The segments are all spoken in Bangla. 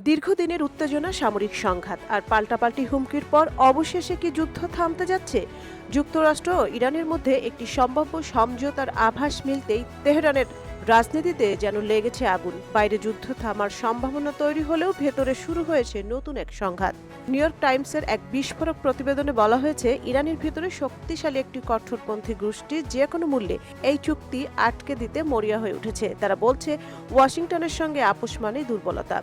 দীর্ঘদিনের উত্তেজনা, সামরিক সংঘাত আর পাল্টাপাল্টি হুমকির পর অবশেষে কি যুদ্ধ থামতে যাচ্ছে? যুক্তরাষ্ট্র ও ইরানের মধ্যে একটি সম্ভাব্য সমঝোতার আভাস মিলতেই তেহরানের রাজনীতিতে যেন লেগেছে আগুন। বাইরে যুদ্ধ থামার সম্ভাবনা তৈরি হলেও ভেতরে শুরু হয়েছে নতুন এক সংঘাত। নিউ ইয়র্ক টাইমসের এক বিস্ফোরক প্রতিবেদনে বলা হয়েছে, ইরানের ভিতরে শক্তিশালী একটি কঠোরপন্থী গোষ্ঠী যে কোনো মূল্যে এই চুক্তি আটকে দিতে মরিয়া হয়ে উঠেছে। তারা বলছে, ওয়াশিংটনের সঙ্গে আপোষ মানেই দুর্বলতা।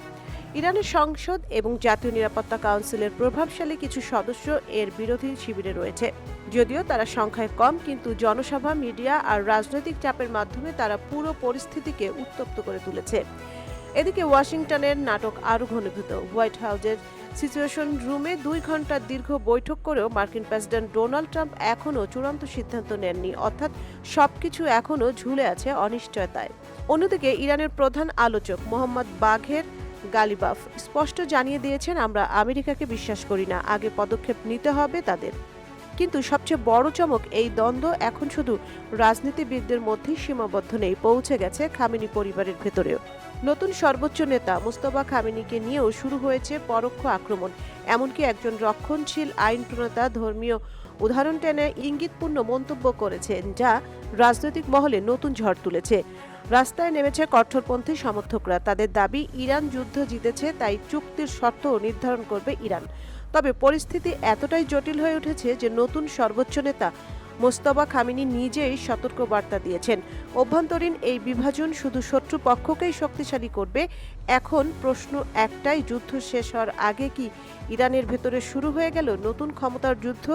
ইরানের সংসদ এবং জাতীয় নিরাপত্তা কাউন্সিলের প্রভাবশালী কিছু সদস্য এর বিরোধী শিবিরে রয়েছে। যদিও তারা সংখ্যায় কম, কিন্তু জনসভা, মিডিয়া আর রাজনৈতিক চাপের মাধ্যমে তারা পুরো পরিস্থিতিকে উত্তপ্ত করে তুলেছে। এদিকে ওয়াশিংটনের নাটক আরও ঘনীভূত। হোয়াইট হাউসের সিচুয়েশন রুমে 2 ঘন্টার দীর্ঘ বৈঠক করেও মার্কিন প্রেসিডেন্ট ডোনাল্ড ট্রাম্প এখনও চূড়ান্ত সিদ্ধান্ত নেননি, অর্থাৎ সবকিছু এখনও ঝুলে আছে অনিশ্চয়তায়। অন্যদিকে ইরানের প্রধান আলোচক মোহাম্মদ বাঘের গালিবাফ স্পষ্ট জানিয়ে দিয়েছেন, আমরা আমেরিকাকে বিশ্বাস করি না, আগে পদক্ষেপ নিতে হবে তাদের। কিন্তু সবচেয়ে বড় চমক, এই দ্বন্দ্ব এখন শুধু রাজনীতিবিদদের মধ্যেই সীমাবদ্ধ নেই, পৌঁছে গেছে খামেনি পরিবারের ভেতরেও। নতুন সর্বোচ্চ নেতা মুস্তফা খামেনিকে নিয়েও শুরু হয়েছে পরোক্ষ আক্রমণ। এমনকি একজন রক্ষণশীল আইন প্রণেতা ধর্মীয় উদাহরণ টেনে ইঙ্গিতপূর্ণ মন্তব্য করেছেন, যা রাজনৈতিক মহলে নতুন ঝড় তুলেছে। রাস্তায় নেমেছে কঠোরপন্থী সমর্থকরা। তাদের দাবি, ইরান যুদ্ধ জিতেছে, তাই চুক্তির শর্ত নির্ধারণ করবে ইরান। তবে পরিস্থিতি এতটাই জটিল হয়ে উঠেছে যে নতুন সর্বোচ্চ নেতা মোস্তফা খামেনি নিজেই সতর্ক বার্তা দিয়েছেন, অভ্যন্তরীণ এই বিভাজন শুধু শত্রুপক্ষকেই শক্তিশালী করবে। এখন প্রশ্ন একটাই, যুদ্ধ শেষ হওয়ার আগে কি ইরানের ভেতরে শুরু হয়ে গেল নতুন ক্ষমতার যুদ্ধ,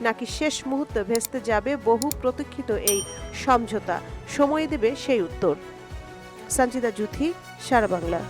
নাকি শেষ মুহূর্তে ভেস্তে যাবে বহু প্রতীক্ষিত এই সমঝোতা? সময় দেবে সেই উত্তর। সঞ্জিদা জুথি, সারা বাংলা।